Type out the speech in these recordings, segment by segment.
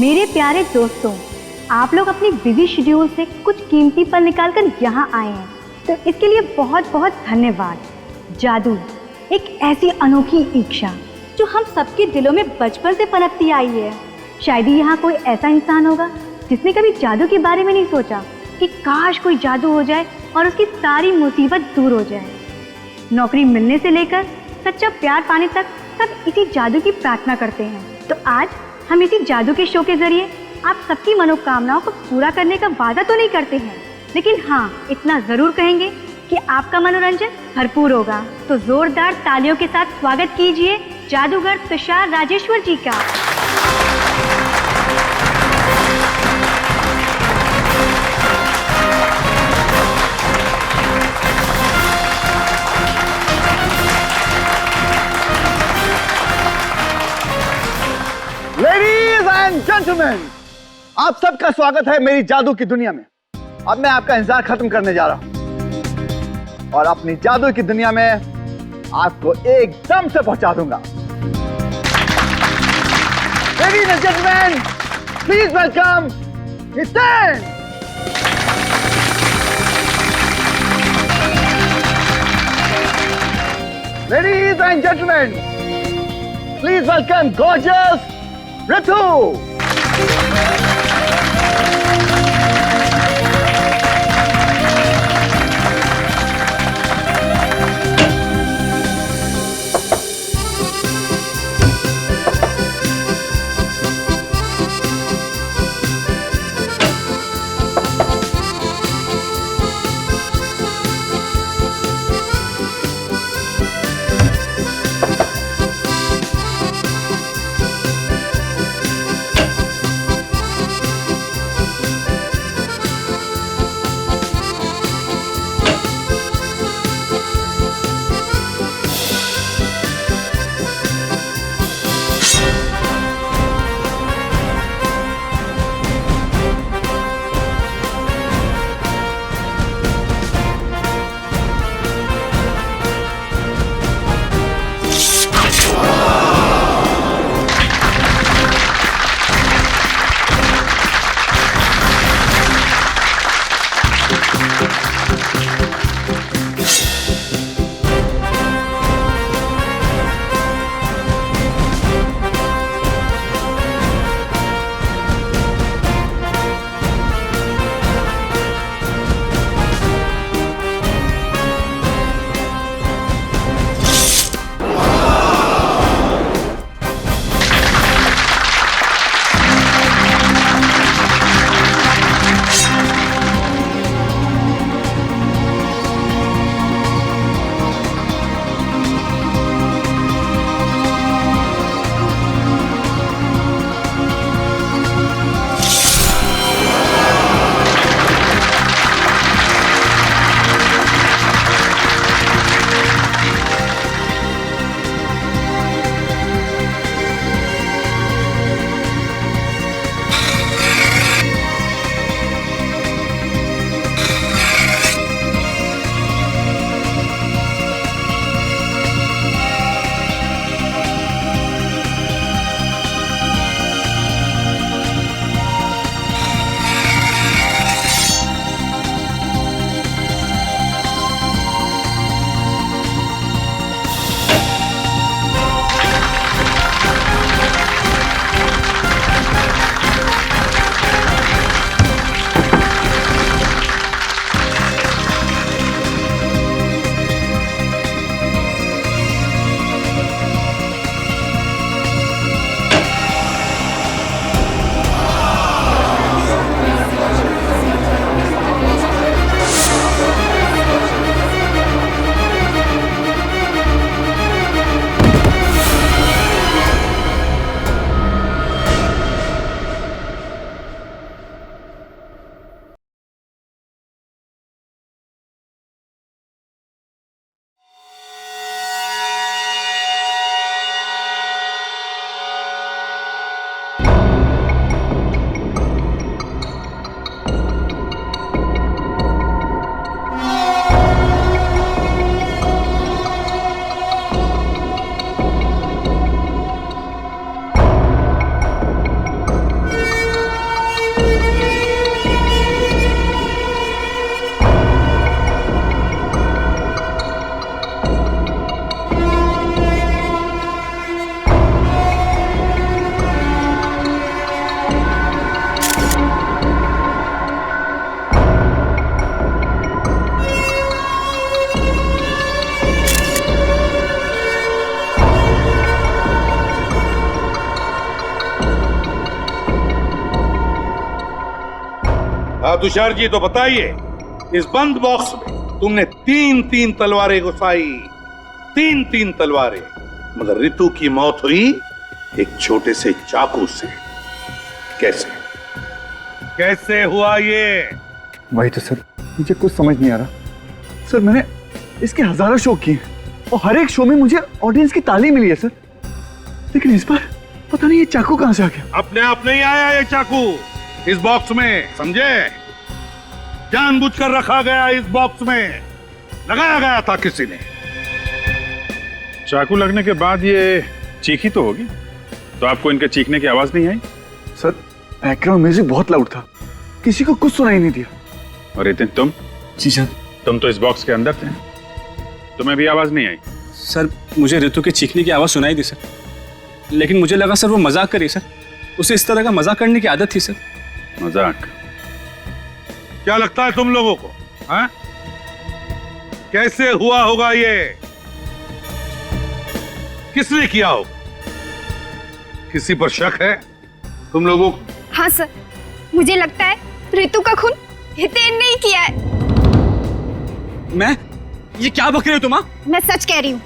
मेरे प्यारे दोस्तों, आप लोग अपनी बिजी शेड्यूल से कुछ कीमती पल निकालकर यहाँ आए हैं, तो इसके लिए बहुत बहुत धन्यवाद। जादू एक ऐसी अनोखी इच्छा जो हम सबके दिलों में बचपन से पनपती आई है। शायद ही यहाँ कोई ऐसा इंसान होगा जिसने कभी जादू के बारे में नहीं सोचा कि काश कोई जादू हो जाए और उसकी सारी मुसीबत दूर हो जाए। नौकरी मिलने से लेकर सच्चा प्यार पाने तक सब इसी जादू की प्रार्थना करते हैं। तो आज हम इसी जादू के शो के जरिए आप सबकी मनोकामनाओं को पूरा करने का वादा तो नहीं करते हैं, लेकिन हाँ इतना जरूर कहेंगे कि आपका मनोरंजन भरपूर होगा। तो जोरदार तालियों के साथ स्वागत कीजिए जादूगर तुषार राजेश्वर जी का। Ladies and gentlemen, आप सबका स्वागत है मेरी जादू की दुनिया में। अब मैं आपका इंतजार खत्म करने जा रहा हूं और अपनी जादू की दुनिया में आपको एकदम से पहुंचा दूंगा। Ladies and gentlemen, please welcome Hiten। Ladies and gentlemen, please welcome gorgeous Ritu। हाँ तुषार जी, तो बताइए, इस बंद बॉक्स में तुमने 3-3 तलवारें घुसाई, 3-3 तलवारें, मगर रितु की मौत हुई एक छोटे से चाकू से। कैसे कैसे हुआ ये? वही तो सर, मुझे कुछ समझ नहीं आ रहा सर। मैंने इसके हजारों शो किए और हर एक शो में मुझे ऑडियंस की ताली मिली है सर, लेकिन इस बार पता नहीं ये चाकू कहां से आ गया। अपने आप नहीं आया ये चाकू इस बॉक्स में, समझे? जानबूझकर रखा गया इस बॉक्स में, लगाया गया था किसी ने। चाकू लगने के बाद ये चीखी तो होगी, तो आपको इनके चीखने की आवाज नहीं आई? सर बैकग्राउंड म्यूजिक बहुत लाउड था, किसी को कुछ सुनाई नहीं दिया। और रितिन तुम? जी सर। तुम तो इस बॉक्स के अंदर थे, तुम्हें भी आवाज नहीं आई? सर मुझे रितु के चीखने की आवाज सुनाई दी सर, लेकिन मुझे लगा सर वो मजाक करी सर, उसे इस तरह का मजाक करने की आदत थी सर। मजाक? क्या लगता है तुम लोगों को, हाँ? कैसे हुआ होगा ये? किसने किया होगा? किसी पर शक है तुम लोगों को? हाँ सर, मुझे लगता है रितु का खून हितेन ने ही किया है। मैं? ये क्या बक रहे हो तुम? मैं सच कह रही हूँ।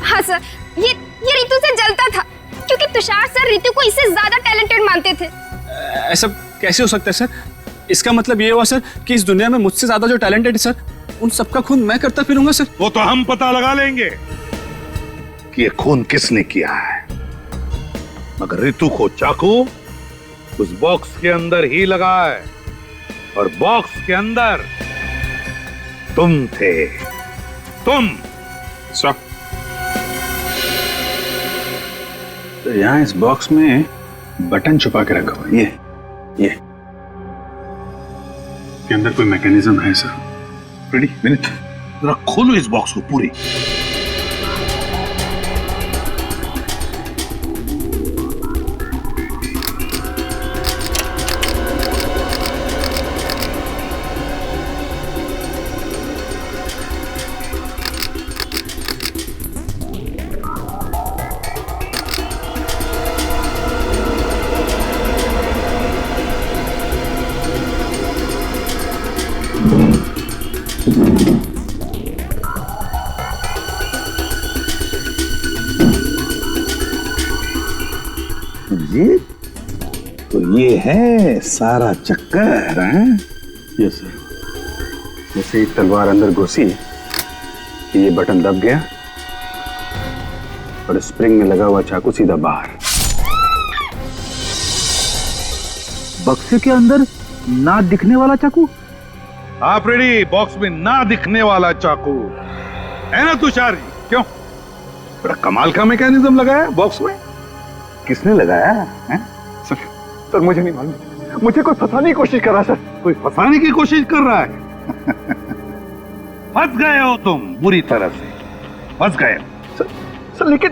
हाँ सर, ये रितु से जलता था क्योंकि तुषार सर रितु को इससे ज्यादा टैलेंटेड मानते थे। ऐसा कैसे हो सकता है सर? इसका मतलब ये हुआ सर कि इस दुनिया में मुझसे ज्यादा जो टैलेंटेड है सर, उन सबका खून मैं करता फिरूंगा सर। वो तो हम पता लगा लेंगे कि ये खून किसने किया है, मगर रितु को चाकू उस बॉक्स के अंदर ही लगा है, और बॉक्स के अंदर तुम थे, तुम। तो यहाँ इस बॉक्स में बटन छुपा के रखा हुआ, ये के अंदर कोई मैकेनिज्म है सर? रेडी विनीत, जरा खोलो इस बॉक्स को पूरी। ये तो ये है सारा चक्कर है। Yes sir. जैसे ही तलवार अंदर घुसी कि ये बटन दब गया और स्प्रिंग में लगा हुआ चाकू सीधा बाहर। बक्से के अंदर ना दिखने वाला चाकू? आप रेडी? बॉक्स में ना दिखने वाला चाकू है ना तुषार जी? क्यों? बड़ा कमाल का मैकेनिज्म लगाया बॉक्स में। किसने लगाया है? सर मुझे नहीं मालूम, मुझे कोई फंसाने की कोशिश कर रहा है सर। कोई फंसाने की कोशिश कर रहा है? फंस गए हो तुम, बुरी तरह से फंस गए। सर लेकिन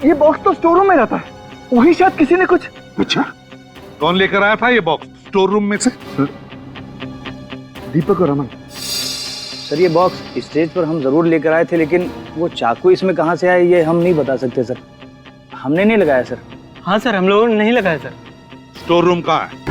ये बॉक्स तो स्टोर रूम में रहता है, वही शायद किसी ने कुछ। अच्छा, कौन लेकर आया था ये बॉक्स स्टोर रूम में से? दीपक और अमन। सर ये बॉक्स स्टेज पर हम जरूर लेकर आए थे, लेकिन वो चाकू इसमें कहाँ से आया ये हम नहीं बता सकते सर। हमने नहीं लगाया सर। हाँ सर, हम लोगों ने नहीं लगाया सर। स्टोर रूम कहाँ है?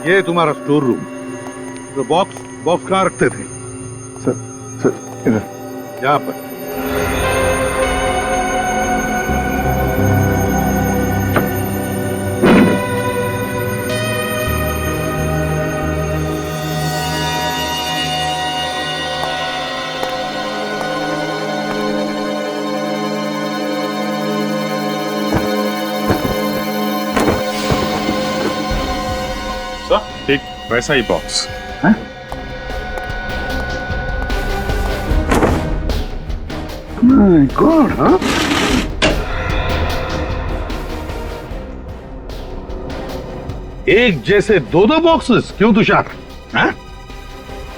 ये तुम्हारा स्टोर रूम। तो बॉक्स कहाँ रखते थे? सर इधर, यहाँ पर। ठीक वैसा ही बॉक्स। माय गॉड, हाँ? एक जैसे दो बॉक्सेस क्यों तुषार? हाँ?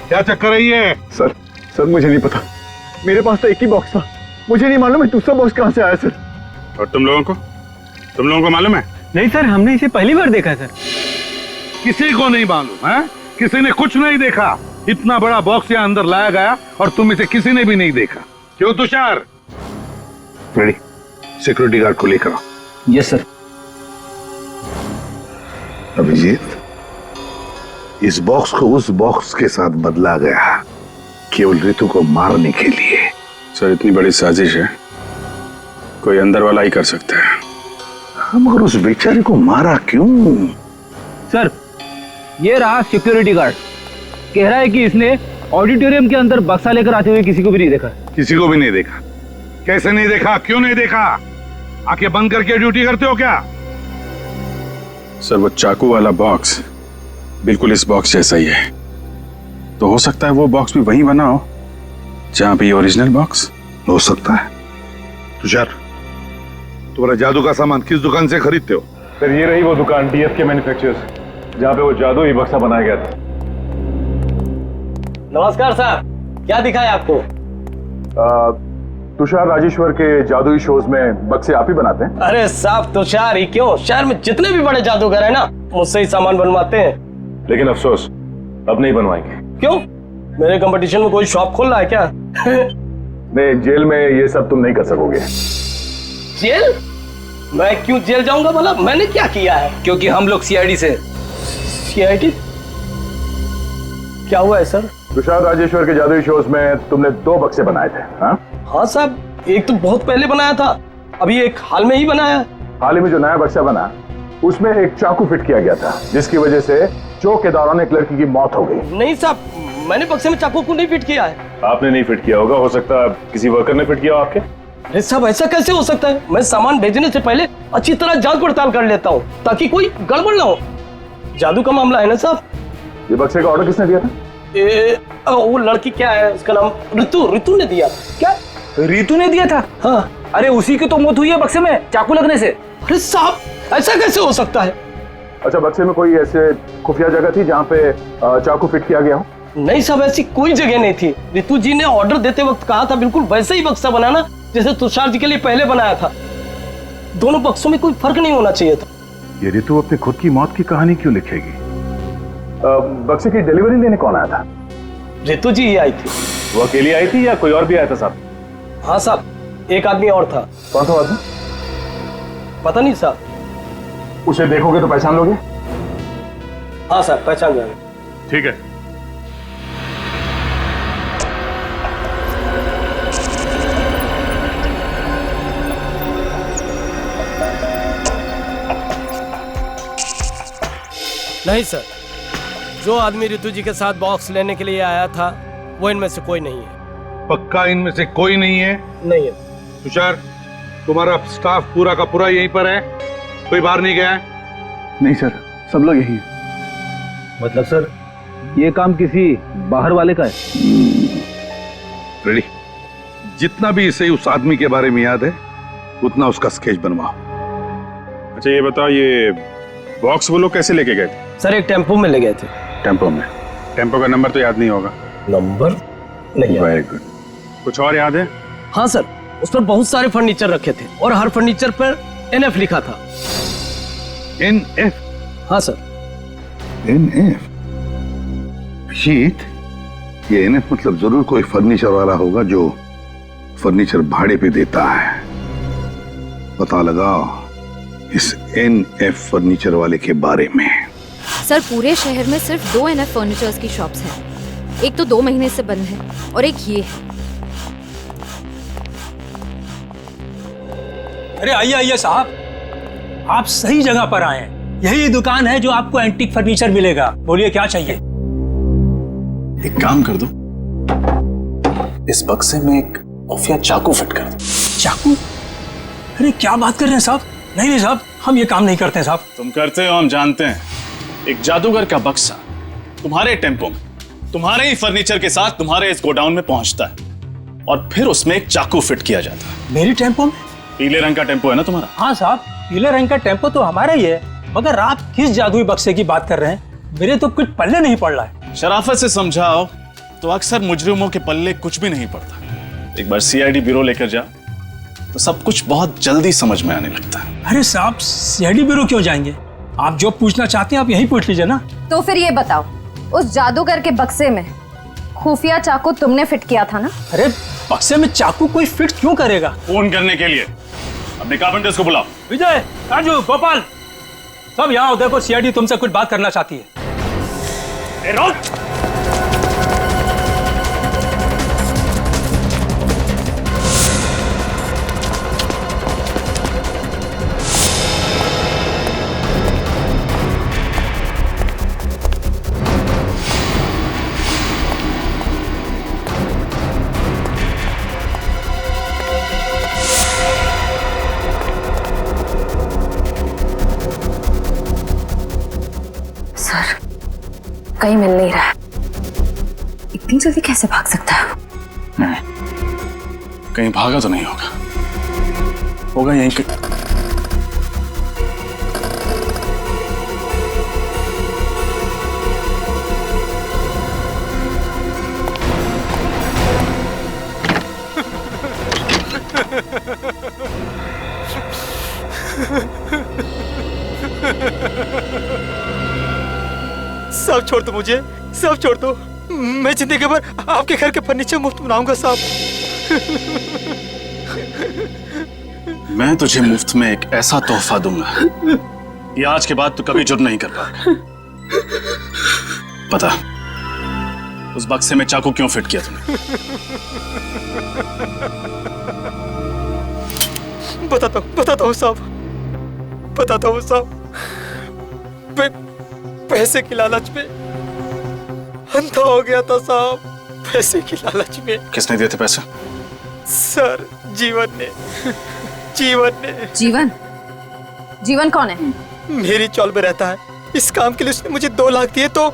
क्या चक्कर है ये? सर मुझे नहीं पता, मेरे पास तो एक ही बॉक्स था, मुझे नहीं मालूम है दूसरा बॉक्स कहाँ से आया सर। और तुम लोगों को मालूम है? नहीं सर, हमने इसे पहली बार देखा सर। किसी को नहीं मालूम है? किसी ने कुछ नहीं देखा। इतना बड़ा बॉक्स यहाँ अंदर लाया गया और तुम इसे किसी ने भी नहीं देखा। क्यों तुषार? रेडी, सिक्योरिटी गार्ड को लेकर आओ। Yes sir. अभिजीत, इस बॉक्स को उस बॉक्स के साथ बदला गया केवल ऋतु को मारने के लिए। सर इतनी बड़ी साजिश है, कोई अंदर वाला ही कर सकता है। मगर उस बेचारे को मारा क्यों? सर ये रहा सिक्योरिटी गार्ड, कह रहा है कि इसने ऑडिटोरियम के अंदर बक्सा लेकर आते हुए किसी को भी नहीं देखा। किसी को भी नहीं देखा? कैसे नहीं देखा? क्यों नहीं देखा? आंखें बंद करके ड्यूटी करते हो क्या? सर वो चाकू वाला बॉक्स बिल्कुल इस बॉक्स जैसा ही है, तो हो सकता है वो बॉक्स भी वहीं बना हो जहां पे ओरिजिनल बॉक्स हो सकता है। तुषार, तुम्हारा जादू का सामान किस दुकान से खरीदते हो? सर ये रही वो दुकान DFK मैन्युफैक्चरर्स, जहाँ पे वो जादू ही बक्सा बनाया गया था। नमस्कार सर, क्या दिखा है आपको? तुषार राजेश्वर के जादुई शोज में बक्से आप ही बनाते हैं? अरे साहब तुषार ही क्यों, शहर में जितने भी बड़े जादूगर है ना मुझसे ही सामान बनवाते हैं। लेकिन अफसोस अब नहीं बनवाएंगे। क्यों? मेरे कंपटीशन में कोई शॉप खोल रहा है क्या? नहीं, जेल में ये सब तुम नहीं कर सकोगे। जेल? मैं क्यों जेल जाऊंगा भला? मैंने क्या किया है? क्योंकि हम लोग CID से। CID? क्या हुआ है सर? तुषार राजेश्वर के जादुई शोज में तुमने 2 बक्से बनाए थे। हाँ साहब, एक तो बहुत पहले बनाया था, अभी एक हाल में ही बनाया। हाल ही में जो नया बक्सा बना उसमें एक चाकू फिट किया गया था, जिसकी वजह से चौक के दौरान एक लड़की की मौत हो गई। नहीं साहब, मैंने बक्से में चाकू को नहीं फिट किया है। आपने नहीं फिट किया होगा, हो सकता है किसी वर्कर ने फिट किया हो आपके। अरे साहब ऐसा कैसे हो सकता है? मैं सामान भेजने से पहले अच्छी तरह जांच पड़ताल कर लेता हूँ ताकि कोई गड़बड़ ना हो। जादू का मामला है ना साहब। ये बक्से का ऑर्डर किसने दिया था? वो लड़की क्या है उसका नाम? ऋतु ने दिया। क्या ऋतु ने दिया था? हाँ। अरे उसी की तो मौत हुई है बक्से में चाकू लगने से। अरे साहब ऐसा कैसे हो सकता है? अच्छा, बक्से में कोई ऐसे खुफिया जगह थी जहाँ पे चाकू फिट किया गया हो? नहीं साहब, ऐसी कोई जगह नहीं थी। ऋतु जी ने ऑर्डर देते वक्त कहा था बिल्कुल वैसे ही बक्सा बनाना जैसे तुषार जी के लिए पहले बनाया था। दोनों बक्सों में कोई फर्क नहीं होना चाहिए था। ये ऋतु अपनी खुद की मौत की कहानी क्यों लिखेगी? बक्से की डिलीवरी देने कौन आया था? ऋतु जी ही आई थी। वो अकेली आई थी या कोई और भी आया था साहब? हाँ साहब, एक आदमी और था। कौन था आदमी? पता नहीं साहब। उसे देखोगे तो पहचान लोगे? हाँ साहब, पहचान जाएंगे। ठीक है। नहीं सर, जो आदमी ऋतु जी के साथ बॉक्स लेने के लिए आया था वो इनमें से कोई नहीं है। पक्का इनमें से कोई नहीं है? नहीं है। तुषार, तुम्हारा स्टाफ पूरा का पूरा यहीं पर है? कोई बाहर नहीं गया है? नहीं सर, सब लोग यही हैं। मतलब सर ये काम किसी बाहर वाले का है? रेडी, जितना भी इसे उस आदमी के बारे में याद है उतना उसका स्केच बनवाओ। अच्छा ये बताओ, ये बॉक्स वो लोग कैसे लेके गए थे? सर एक टेम्पो में ले गए थे। टेम्पो में? टेम्पो का नंबर तो याद नहीं होगा? नंबर नहीं है। Very good. कुछ और याद है? हाँ सर, उस पर बहुत सारे फर्नीचर रखे थे और हर फर्नीचर पर NF लिखा था। NF? हाँ सर। NF? शीत, ये NF मतलब जरूर कोई फर्नीचर वाला होगा जो फर्नीचर भाड़े पे देता है। पता लगाओ इस NF फर्नीचर वाले के बारे में। सर पूरे शहर में सिर्फ 2 NF फर्नीचर्स की शॉप्स हैं। एक तो 2 महीने से बंद है और एक ये है। अरे आइए आइए साहब, आप सही जगह पर आए हैं। यही दुकान है जो आपको एंटीक फर्नीचर मिलेगा। बोलिए क्या चाहिए? एक काम कर दो, इस बक्से में एक खुफिया चाकू फिट कर दो। चाकू? अरे क्या बात कर रहे हैं साहब? नहीं नहीं साहब, हम ये काम नहीं करते साहब। तुम करते हो, हम जानते हैं। एक जादूगर का बक्सा तुम्हारे टेम्पो में तुम्हारे ही फर्नीचर के साथ तुम्हारे इस गोडाउन में पहुंचता है और फिर उसमें एक चाकू फिट किया जाता है। मेरी टेम्पो में? पीले रंग का टेम्पो है ना तुम्हारा? हाँ साहब, पीले रंग का टेम्पो तो हमारा ही है, मगर आप किस जादुई बक्से की बात कर रहे हैं? मेरे तो कुछ पल्ले नहीं पड़ रहा है। शराफत से समझाओ तो अक्सर मुजरिमों के पल्ले कुछ भी नहीं पड़ता। एक बार CID ब्यूरो लेकर जा तो सब कुछ बहुत जल्दी समझ में आने लगता है। अरे साहब, CID ब्यूरो क्यों जाएंगे? आप जो पूछना चाहते हैं आप यही पूछ लीजिए ना। तो फिर ये बताओ, उस जादूगर के बक्से में खुफिया चाकू तुमने फिट किया था ना? अरे बक्से में चाकू कोई फिट क्यों करेगा? फोन करने के लिए अपने कारपेंटर्स को बुलाओ। विजय, राजू, गोपाल, सब यहाँ आओ। देखो सीआईडी तुमसे कुछ बात करना चाहती है। रोक! कहीं मिल नहीं रहा। इतनी जल्दी कैसे भाग सकता है? नहीं, कहीं भागा तो नहीं होगा। होगा यहीं के। सब छोड़ दो मुझे, सब छोड़ दो। मैं जिंदगी भर आपके घर के फर्नीचर मुफ्त बनाऊंगा साहब। मैं तुझे मुफ्त में एक ऐसा तोहफा दूंगा कि आज के बाद तू कभी जुर्म नहीं कर पाएगा। पता उस बक्से में चाकू क्यों फिट किया तुमने? बताता हूँ साहब, बताता हूँ साहब। पैसे की लालच में अंधा हो गया था साहब, पैसे की लालच में। किसने दिए थे पैसे? सर, जीवन ने। जीवन? जीवन कौन है? मेरी चौल में रहता है। इस काम के लिए उसने मुझे 2 लाख दिए तो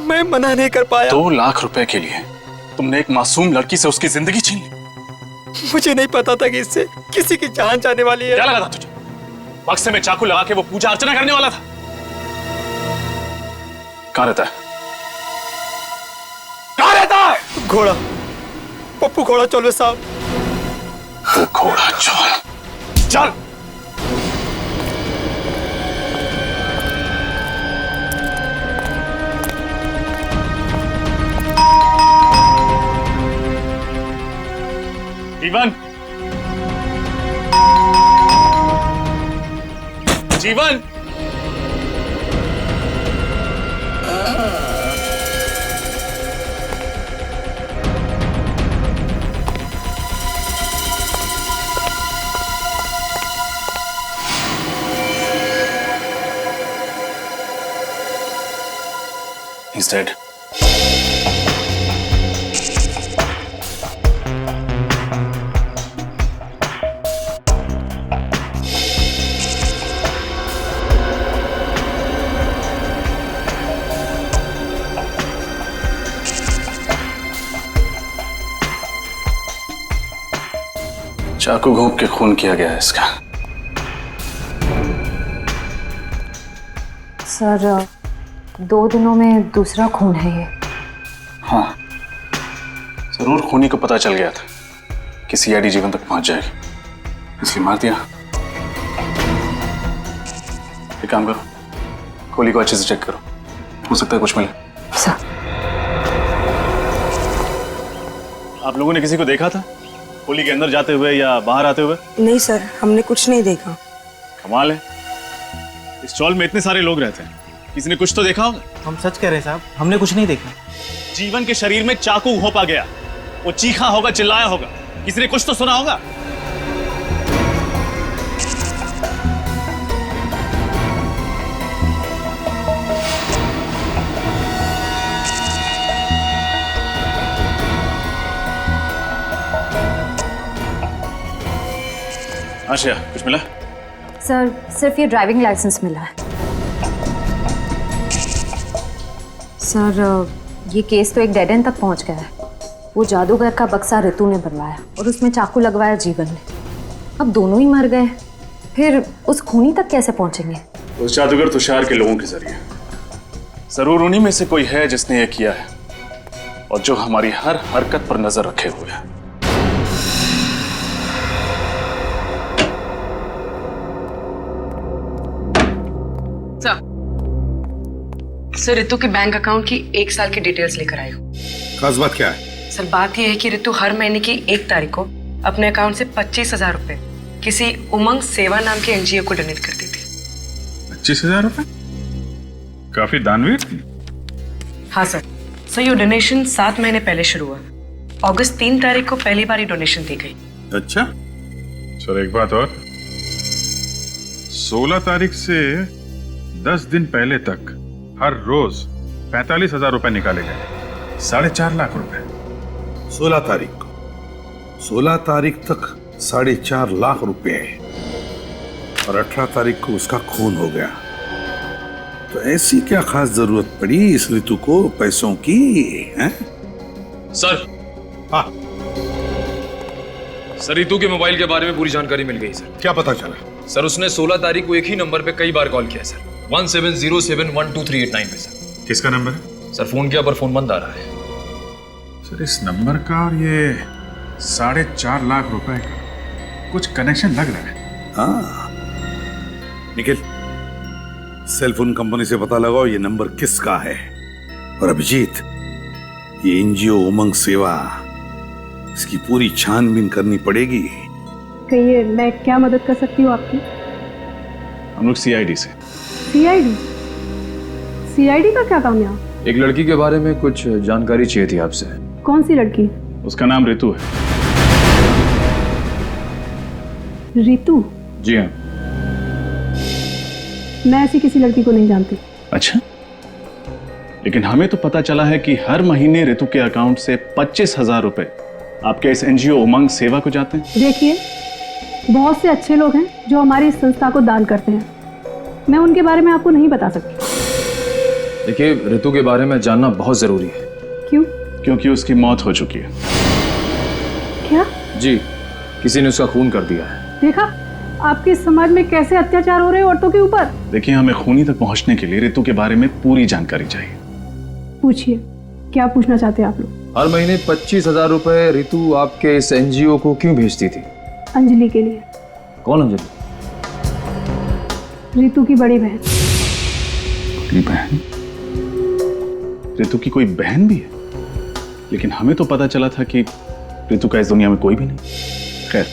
मैं मना नहीं कर पाया। 2 लाख रुपए के लिए तुमने एक मासूम लड़की से उसकी जिंदगी छीन ली? मुझे नहीं पता था कि इससे किसी की जान जाने वाली है। क्या लगा था तुझे? बक्से में चाकू लगा के वो पूजा अर्चना करने वाला था। कहाँ रहता है? कहाँ रहता है? घोड़ा, पप्पू घोड़ा चौलवे साहब। वो घोड़ा चौल, चल। जीवन, जीवन, he's dead. चाकू घोंप के खून किया गया है इसका। सर, 2 दिनों में दूसरा खून है ये। हाँ, जरूर खूनी को पता चल गया था कि सीआईडी जीवन तक पहुंच जाएगी, इसलिए मार दिया। एक काम करो, खोली को अच्छे से चेक करो, हो सकता है कुछ मिले। सर, आप लोगों ने किसी को देखा था खोली के अंदर जाते हुए या बाहर आते हुए? नहीं सर, हमने कुछ नहीं देखा। कमाल है, इस चौल में इतने सारे लोग रहते हैं, किसी ने कुछ तो देखा होगा। हम सच कह रहे हैं साहब, हमने कुछ नहीं देखा। जीवन के शरीर में चाकू घोंपा गया, वो चीखा होगा, चिल्लाया होगा, किसी ने कुछ तो सुना होगा। आशिया, कुछ मिला? सर, सिर्फ ये ड्राइविंग लाइसेंस मिला है। सर, ये केस तो एक डेड एंड तक पहुंच गया है। वो जादूगर का बक्सा ऋतु ने बनवाया और उसमें चाकू लगवाया जीवन ने। अब दोनों ही मर गए, फिर उस खूनी तक कैसे पहुंचेंगे? उस जादूगर तुषार के लोगों के जरिए। जरूर उन्हीं में से कोई है जिसने ये किया है और जो हमारी हर हरकत पर नजर रखे हुए है। सर रितु के बैंक अकाउंट की 1 साल की डिटेल्स लेकर आई हूँ। खास बात क्या है? सर बात यह है कि रितु हर महीने की 1 तारीख को अपने अकाउंट से 25,000 रुपए किसी उमंग सेवा नाम के एनजीओ को डोनेट करती थी। 25,000 रुपए? काफी दानवीर थी। हाँ सर। सर ये डोनेशन 7 महीने पहले शुरू हुआ। अगस्त 3 तारीख को पहली बार डोनेशन दी गई। अच्छा सर, एक बात और, 16 तारीख से 10 दिन पहले तक हर रोज 45,000 रुपए निकाले गए, 4.5 लाख रुपए। 16 तारीख को 16 तारीख तक 4.5 लाख रुपए और 18 तारीख को उसका खून हो गया। तो ऐसी क्या खास जरूरत पड़ी इस ऋतु को पैसों की, हैं? सर। हाँ सर, रितु के मोबाइल के बारे में पूरी जानकारी मिल गई सर। क्या पता चला? सर उसने 16 तारीख को एक ही नंबर पे कई बार कॉल किया सर, 17071238 पे सर। किसका नंबर है? सर फोन किया पर फोन बंद आ रहा है। सर इस नंबर का और ये 4.5 लाख रुपए का कुछ कनेक्शन लग रहा है। हाँ निखिल, सेलफोन कंपनी से पता लगाओ ये नंबर किसका है। और अभिजीत, ये एनजीओ उमंग सेवा, इसकी पूरी छानबीन करनी पड़ेगी। कहिए, मैं क्या मदद कर सकती हूँ आपकी? हम लोग सीआईडी से। सीआईडी? सीआईडी का क्या काम यहाँ? एक लड़की के बारे में कुछ जानकारी चाहिए थी आपसे। कौन सी लड़की? उसका नाम ऋतु है। ऋतु? जी हाँ। मैं ऐसी किसी लड़की को नहीं जानती। अच्छा, लेकिन हमें तो पता चला है कि हर महीने ऋतु के अकाउंट से 25,000 रुपए आपके इस एनजीओ उमंग सेवा को जाते हैं। देखिए, बहुत से अच्छे लोग हैं जो हमारी इस संस्था को दान करते हैं। मैं उनके बारे में आपको नहीं बता सकती। देखिए, ऋतु के बारे में जानना बहुत जरूरी है। क्यों? क्योंकि उसकी मौत हो चुकी है। क्या? जी, किसी ने उसका खून कर दिया है। देखा आपके समाज में कैसे अत्याचार हो रहे हैं औरतों के ऊपर। देखिए, हमें खूनी तक पहुंचने के लिए ऋतु के बारे में पूरी जानकारी चाहिए। पूछिए, क्या पूछना चाहते हैं आप लोग? हर महीने 25,000 रुपए ऋतु आपके इस एनजीओ को क्यों भेजती थी? अंजलि के लिए। कौन अंजलि? ऋतु की बड़ी बहन। बड़ी बहन? ऋतु की कोई बहन भी है? लेकिन हमें तो पता चला था कि ऋतु का इस दुनिया में कोई भी नहीं। खैर,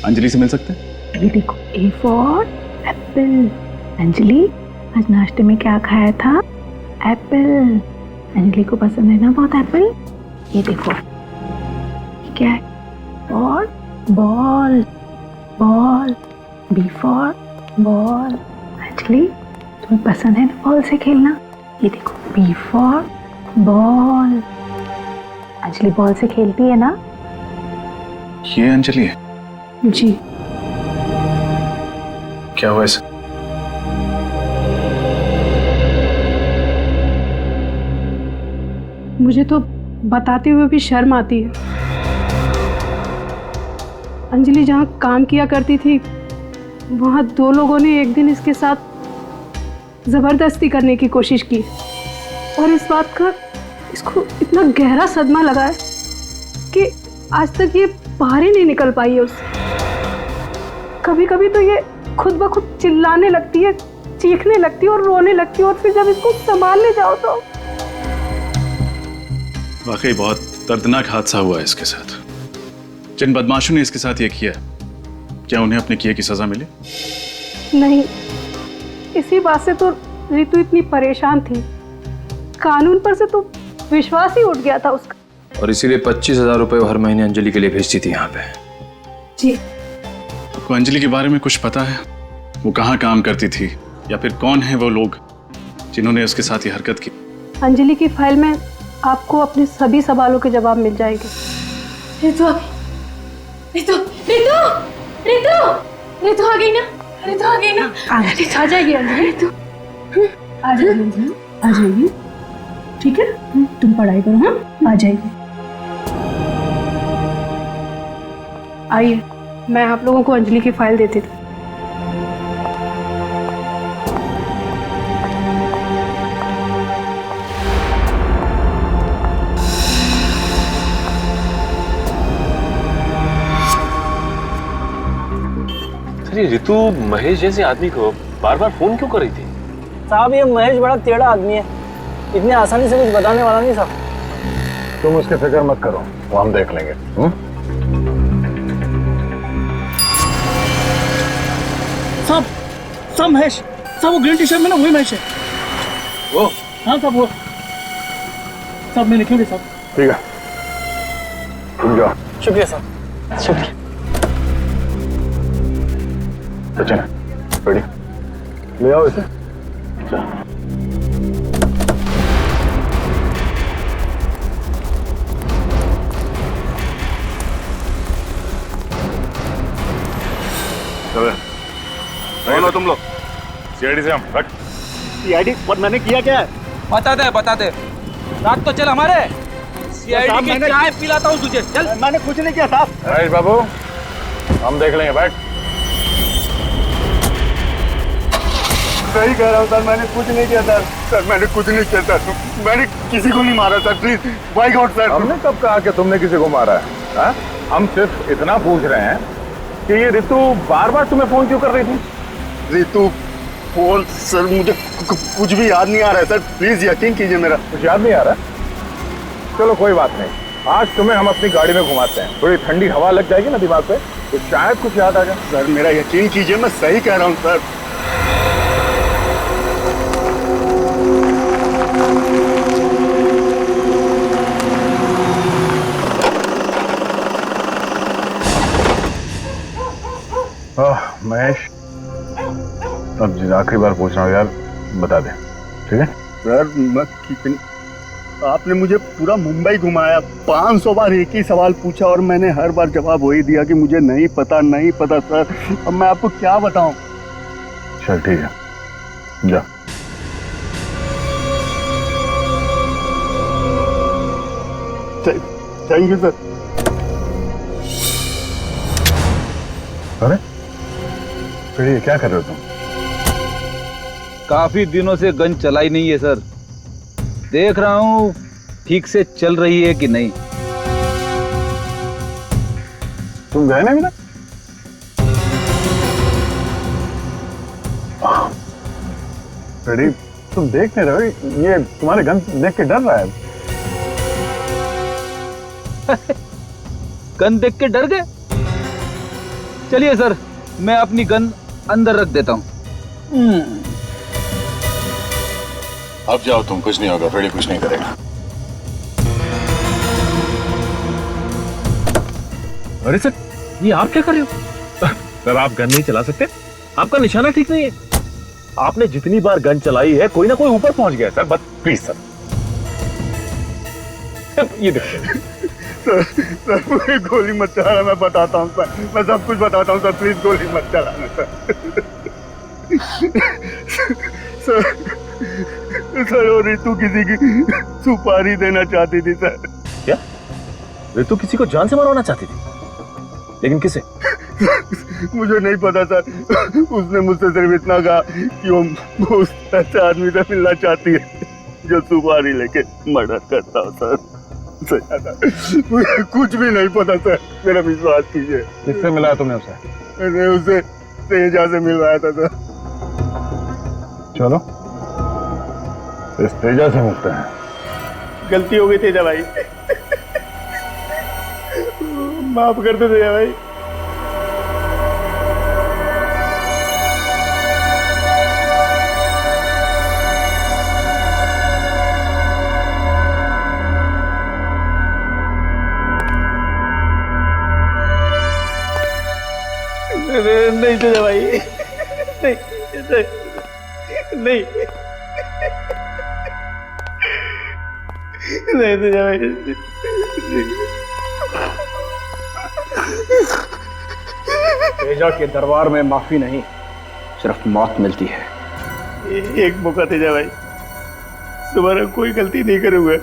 अंजलि से मिल सकते हैं? ये देखो, ए फॉर एप्पल। अंजलि, आज नाश्ते में क्या खाया था? एप्पल। अंजलि को पसंद है ना बहुत एप्पल। ये देखो, ये क्या है? Ball. Ball. Ball. B for ball. Anjali, तुम्हें पसंद है ना बॉल से खेलना? ये देखो, B for ball. Anjali ball से खेलती है ना? ये अंजलि है? जी। क्या हुआ ऐसा? मुझे तो बताते हुए भी शर्म आती है। अंजलि जहाँ काम किया करती थी, वहाँ 2 लोगों ने एक दिन इसके साथ जबरदस्ती करने की कोशिश की और इस बात का इसको इतना गहरा सदमा लगा है कि आज तक ये बाहर ही नहीं निकल पाई है उससे। कभी कभी तो ये खुद ब खुद चिल्लाने लगती है, चीखने लगती है और रोने लगती है, और फिर जब इसको संभालने जाओ तो वाकई बहुत दर्दनाक हादसा हुआ है इसके साथ। जिन बदमाशों ने इसके साथ ये किया, क्या उन्हें अपने किए की सजा मिली? नहीं। इसी बात से तो ऋतु इतनी परेशान थी। कानून पर से तो विश्वास ही उठ गया था उसका। और इसीलिए 25,000 रुपए हर महीने अंजलि के लिए भेजती थी यहाँ पे। जी। आपको अंजलि के बारे में कुछ पता है? वो कहाँ काम करती थी, या फिर कौन है वो लोग जिन्होंने उसके साथ ये हरकत की? अंजलि की फाइल में आपको अपने सभी सवालों के जवाब मिल जाएंगे। रितु रितु रितु रितु रितु आ गई ना? रितु आ गई ना? आ जाएगी अंजलि। रितु आ जाएगी, आ जाएगी। ठीक है, तुम पढ़ाई करो। हाँ, आ जाएगी। आइए, मैं आप लोगों को अंजलि की फाइल देती थी। ऋतु महेश जैसे आदमी को बार बार फोन क्यों कर रही थी? साहब, ये महेश बड़ा टेढ़ा आदमी है। इतने आसानी से कुछ बताने वाला नहीं साहब। तुम उसकी फिक्र मत करो, वो हम देख लेंगे। सब महेश, सब वो ग्रीन टी शर्ट में ना वही महेश है। वो? हाँ साहब वो। सब मैं लिखूंगी साहब। ठीक है, तुम जाओ। शुक्रिया साहब, शुक्रिया। सचिन, रेडी? ले आओ इसे। कौन हो तुम लोग? सीआईडी से हम रख। सीआईडी? और मैंने किया क्या है? बता दे। रात तो चल हमारे सीआईडी की चाय पिलाता हूँ तुझे। चल। मैंने कुछ नहीं किया साहब। महेश बाबू, हम देख लेंगे, बैठ। सही कह रहा हूँ सर, मैंने कुछ नहीं किया सर। सर मैंने कुछ नहीं किया सर, मैंने किसी को नहीं मारा sir, please by God sir. हमने कब कहा कि तुमने किसी को मारा है? हा? हम सिर्फ इतना पूछ रहे हैं कि ये रितु बार बार तुम्हें फोन क्यों कर रही थी? रितु फोन? सर मुझे कुछ भी याद नहीं आ रहा है सर, प्लीज यकीन कीजिए मेरा। कुछ याद नहीं आ रहा? चलो कोई बात नहीं, आज तुम्हें हम अपनी गाड़ी में घुमाते हैं, थोड़ी ठंडी हवा लग जाएगी ना दिमाग पे, तो शायद कुछ याद आ जाए। सर मेरा यकीन कीजिए, मैं सही कह रहा हूँ सर। महेश, अब आखिरी बार पूछ रहा हूँ यार, बता दे, ठीक है? सर मैं कितनी, आपने मुझे पूरा मुंबई घुमाया, 500 बार एक ही सवाल पूछा और मैंने हर बार जवाब वही दिया कि मुझे नहीं पता सर। अब मैं आपको क्या बताऊं? चल ठीक है, जा। Thank you sir. अरे फिर ये क्या कर रहे हो तुम? काफी दिनों से गन चलाई नहीं है सर, देख रहा हूं ठीक से चल रही है कि नहीं। तुम गए ना मिला? रेडी, तुम देख नहीं रहे हो? ये तुम्हारे गन देख के डर रहा है। गन देख के डर गए? चलिए सर, मैं अपनी गन अंदर रख देता हूं। अब जाओ तुम, कुछ नहीं होगा, फ्रेडी कुछ नहीं करेगा। अरे सर, ये आप क्या कर रहे हो? सर आप गन नहीं चला सकते, आपका निशाना ठीक नहीं है। आपने जितनी बार गन चलाई है कोई ना कोई ऊपर पहुंच गया सर, बस प्लीज सर। ये देखिए सर मुझे गोली मत चलाना, मैं बताता हूँ सर, मैं सब कुछ बताता हूँ सर, प्लीज गोली मत चलाना सर। सर वो रितु किसी की सुपारी देना चाहती थी सर। क्या? रितु किसी को जान से मारवाना चाहती थी? लेकिन किसे? मुझे नहीं पता सर, उसने मुझसे सिर्फ इतना कहा कि वो उस ऐसे आदमी से मिलना चाहती है जो सुपारी लेके मर्डर करता हो सर। मुझे कुछ भी नहीं पता सर, मेरा विश्वास कीजिए। किससे मिलाया तुमने उसे? मैंने उसे तेजा से मिलवाया था सर। चलो इस तेजा से मुक्त हैं। गलती हो गई तेजा भाई, माफ कर दो तेजा भाई। नहीं तेजा भाई, नहीं नहीं नहीं तेजा भाई। तेजा के दरबार में माफी नहीं, सिर्फ मौत मिलती है। एक मौका तेजा भाई, दोबारा कोई गलती नहीं करूंगा।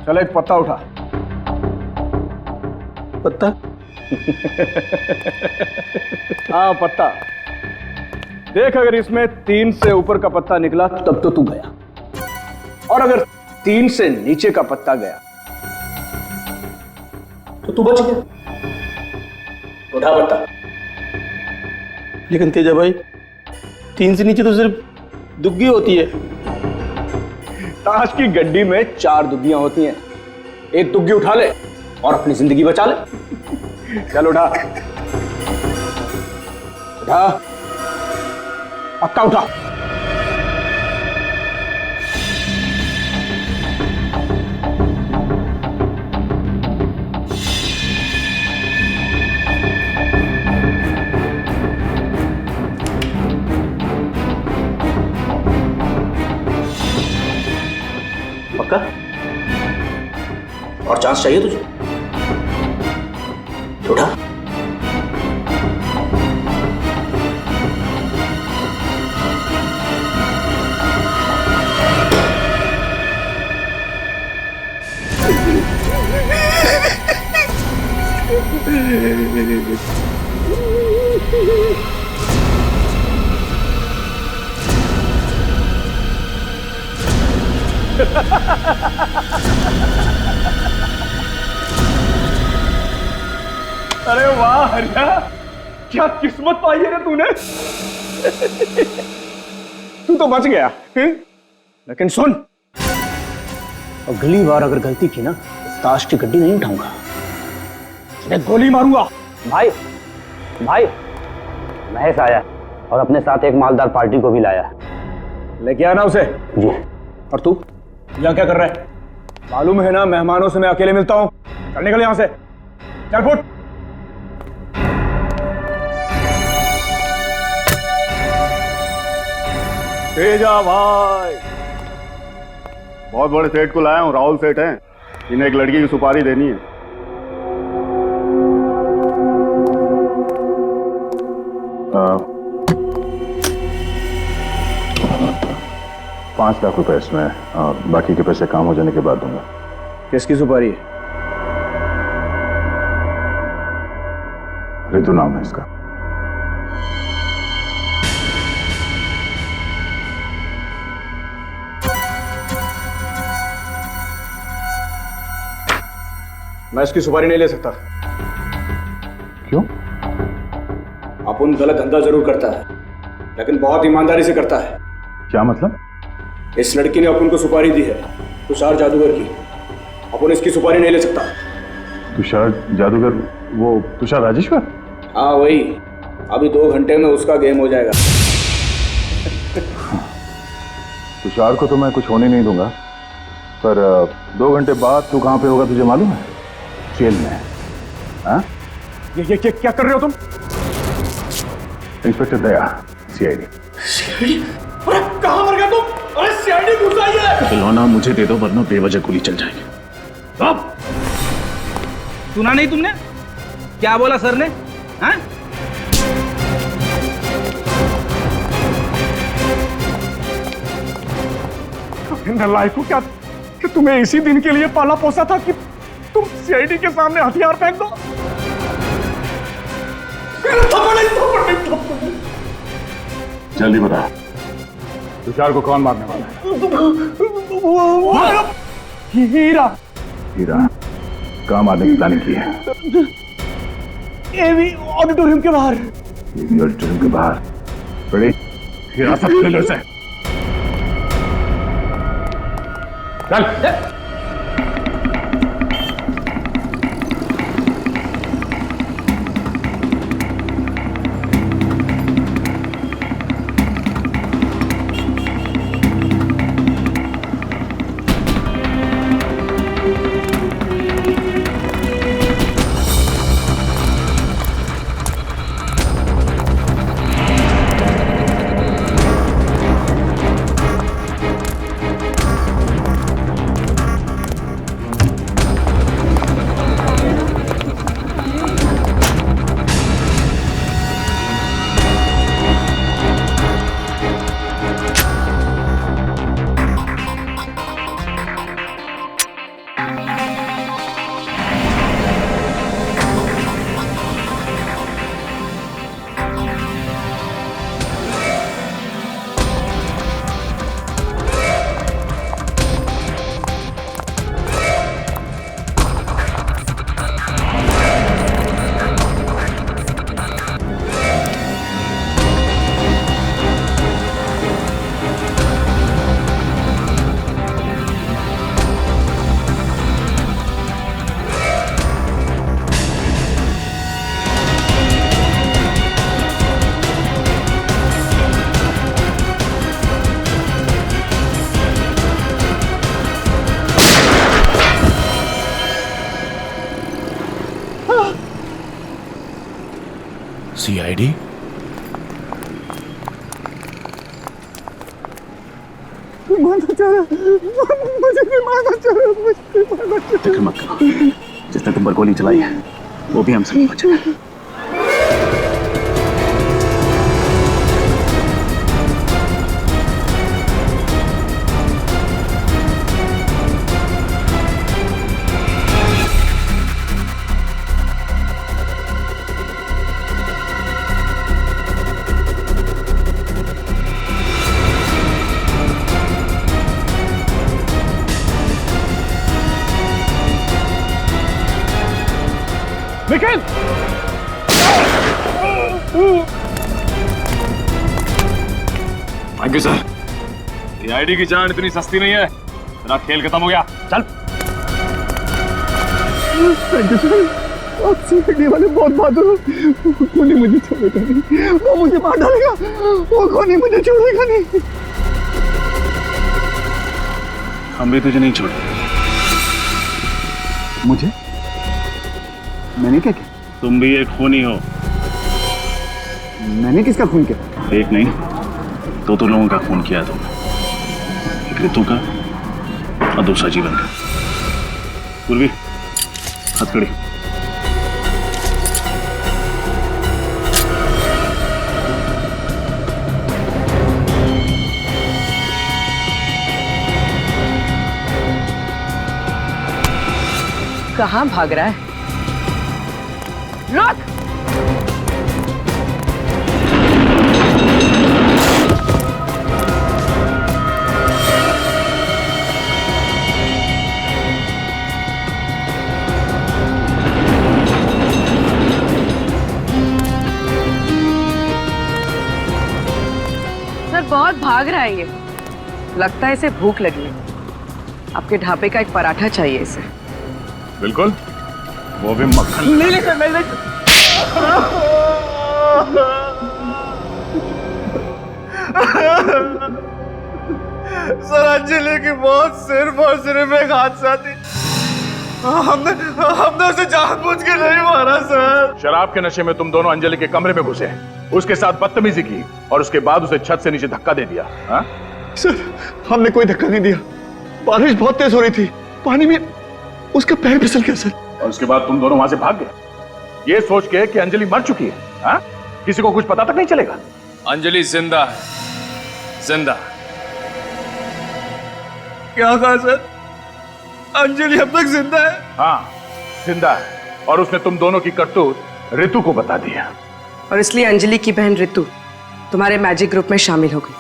चल एक पत्ता उठा। पत्ता? हाँ पत्ता देख, अगर इसमें 3 से ऊपर का पत्ता निकला तब तो तू गया, और अगर 3 से नीचे का पत्ता गया तो तू बच गया। उठा पत्ता। लेकिन तेजा भाई 3 से नीचे तो सिर्फ दुग्गी होती है। ताश की गड्डी में 4 दुग्गियां होती हैं, एक दुग्गी उठा ले और अपनी जिंदगी बचा ले। चल उठा उठा, पक्का उठा। पक्का? और चांस चाहिए तुझे? उठा। अरे वाह हरिया, क्या किस्मत पाई है रे तूने। तू तो बच गया। लेकिन सुन, अगली बार अगर गलती की ना, ताश की गड्डी नहीं उठाऊंगा, मैं गोली मारूंगा। भाई भाई महेश आया और अपने साथ एक मालदार पार्टी को भी लाया। लेके आना उसे। जी। और तू यहाँ क्या कर रहा है? मालूम है ना मेहमानों से मैं अकेले मिलता हूँ। चल निकल यहाँ से, चल फुट। तेजा भाई, बहुत बड़े सेठ को लाया हूँ, राहुल सेठ हैं, इन्हें एक लड़की की सुपारी देनी है। ₹5 लाख इसमें, और बाकी के पैसे काम हो जाने के बाद दूंगा। किसकी सुपारी है? ऋतु नाम है इसका। मैं इसकी सुपारी नहीं ले सकता। क्यों? अपुन गलत धंधा जरूर करता है, लेकिन बहुत ईमानदारी से करता है। क्या मतलब? इस लड़की ने अपुन को सुपारी दी है, तुषार जादूगर की। अपुन इसकी सुपारी नहीं ले सकता। तुषार जादूगर? वो तुषार राजेश्वर? हाँ वही। अभी 2 घंटे में उसका गेम हो जाएगा। तुषार को तो मैं कुछ होने नहीं दूंगा, पर 2 घंटे बाद तू कहां पे होगा तुझे मालूम है? जेल में। हाँ? ये क्या कर रहे हो तुम? इंस्पेक्टर दया, सीआईडी। सीआईडी? अरे कहां मर गया तुम? अरे सीआईडी घुस आई है। खिलौना मुझे दे दो वरना बेवजह गोली चल जाएगी। अब सुना नहीं तुमने क्या बोला सर ने? हाँ? नालायकों, क्या कि तुम्हें इसी दिन के लिए पाला पोसा था कि तुम सीआईडी के सामने हथियार फेंक दो? जल्दी बता, तुषार को कौन मारने वाला है? हीरा। हीरा कहाँ मारने की प्लानिंग की है? एवी ऑडिटोरियम के बाहर। एवी ऑडिटोरियम के बाहर? बड़ी हिरासत में ले से। चल। सीआईडी? मारना चाह रहा, मुझे भी मारना चाह रहा, मुझे भी मारना चाह रहा। फिक्र मत करो, जिसने तुम पर गोली चलाई है वो भी हमसे नहीं बचेगा। Nikhil! Thank you sir. CID की जान इतनी सस्ती नहीं है। मेरा खेल खत्म हो गया, चल। थैंक यू सर, आप सीआईडी वाले बहुत बहादुर हो। खूनी मुझे छोड़ेगा नहीं, वो मुझे मार डालेगा, वो खूनी मुझे छोड़ेगा नहीं। हम भी तुझे नहीं छोड़ेंगे। मुझे? मैंने क्या किया? तुम भी एक खूनी हो। मैंने किसका खून किया? एक नहीं, दो लोगों का खून किया तुमने। एक ऋतु का और दूसरा जीवन का। पूर्वी, हथकड़ी। कहाँ भाग रहा है? रुक! सर बहुत भाग रहा है ये। लगता है इसे भूख लगी है। आपके ढाबे का एक पराठा चाहिए इसे। बिल्कुल, वो भी मक्खन। नहीं नहीं सर, नहीं सर, अंजलि की मौत सिर्फ और सिर्फ एक हादसा थी। हमने उसे जानबूझ के नहीं मारा सर। शराब के नशे में तुम दोनों अंजलि के कमरे में घुसे, उसके साथ बदतमीजी की और उसके बाद उसे छत से नीचे धक्का दे दिया। हाँ? सर, हमने कोई धक्का नहीं दिया। बारिश बहुत तेज हो रही थी, पानी में उसका पैर फिसल गया सर। और उसके बाद तुम दोनों वहां से भाग गए, ये सोच के कि अंजलि मर चुकी है। हाँ? किसी को कुछ पता तक नहीं चलेगा। अंजलि जिंदा है, जिंदा। क्या कहा सर? अंजलि अब तक जिंदा है? हाँ, जिंदा है। और उसने तुम दोनों की करतूत ऋतु को बता दिया। और इसलिए अंजलि की बहन ऋतु तुम्हारे मैजिक ग्रुप में शामिल हो गई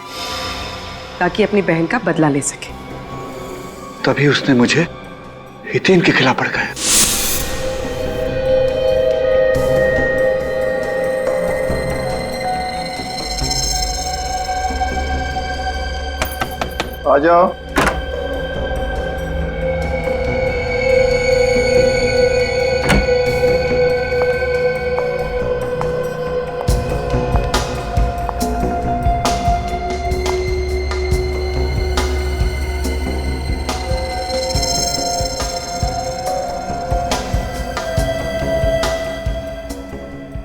ताकि अपनी बहन का बदला ले सके। तभी उसने मुझे हितेन के खिलाफ भड़काया। आ जाओ।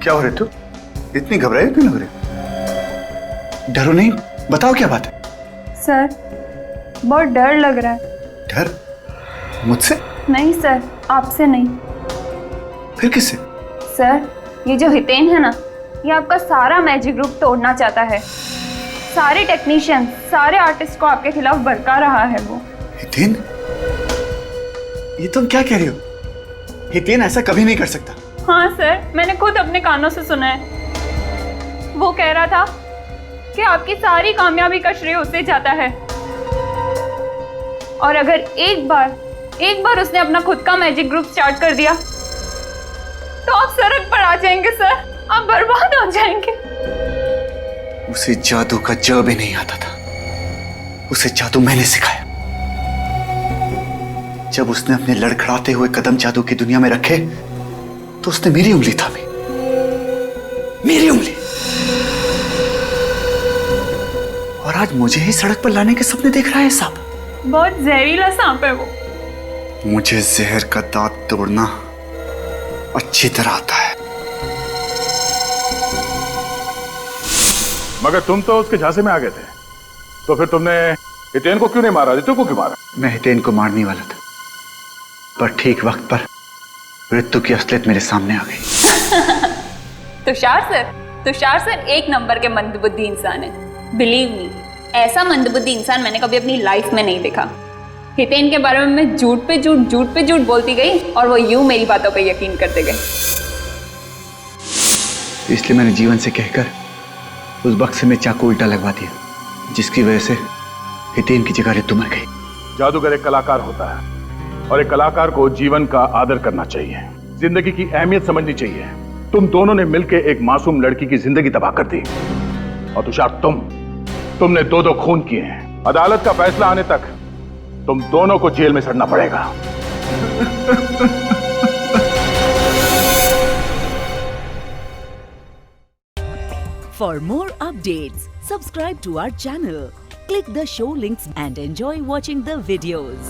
क्या हो ऋतु? इतनी घबराई क्यों लग रही? डरो नहीं, बताओ क्या बात है? सर, बहुत डर लग रहा है। डर? मुझसे? नहीं सर, आपसे नहीं। फिर किससे? सर, ये जो हितेन है ना, ये आपका सारा मैजिक ग्रुप तोड़ना चाहता है। सारे टेक्नीशियन, सारे आर्टिस्ट को आपके खिलाफ भड़का रहा है वो। हितेन? ये तुम क्या कह रही हो? हितेन ऐसा कभी नहीं कर सकता। हाँ सर, मैंने खुद अपने कानों से सुना है। वो कह रहा था कि आपकी सारी कामयाबी का श्रेय उसे जाता है। और अगर एक बार उसने अपना खुद का मैजिक ग्रुप स्टार्ट कर दिया तो आप सड़क पर आ जाएंगे सर, आप बर्बाद हो जाएंगे। उसे जादू का ज भी नहीं आता था। उसे जादू मैंने सिखाया। जब उसने अपने लड़खड़ाते हुए कदम जादू की दुनिया में रखे तो उसने मेरी उंगली थामी, मेरी उंगली। और आज मुझे ही सड़क पर लाने के सपने देख रहा है सांप। बहुत जहरीला सांप है वो। मुझे जहर का दांत तोड़ना अच्छी तरह आता है। मगर तुम तो उसके झांसे में आ गए थे, तो फिर तुमने हितेन को क्यों नहीं मारा, रितु को क्यों मारा? मैं हितेन को मारने वाला था, पर ठीक वक्त पर रितु की असलियत मेरे सामने आ गई। तुषार सर एक नंबर के मंदबुद्धि इंसान है। बिलीव मी, ऐसा मंदबुद्धि इंसान मैंने कभी अपनी लाइफ में नहीं देखा। हितेन के बारे में मैं झूठ पे झूठ बोलती गई और वो यूं मेरी बातों पे यकीन करते गए। इसलिए मैंने जीवन से कहकर उस बक्से में चाकू उल्टा लगवा दिया, जिसकी वजह से हितेन की जगह रितु मर गई। जादूगर एक कलाकार होता है और एक कलाकार को जीवन का आदर करना चाहिए, जिंदगी की अहमियत समझनी चाहिए। तुम दोनों ने मिलकर एक मासूम लड़की की जिंदगी तबाह कर दी। और तुषार, तुमने दो खून किए हैं। अदालत का फैसला आने तक तुम दोनों को जेल में सड़ना पड़ेगा। For more updates, subscribe to our channel, click the show links and enjoy watching the videos.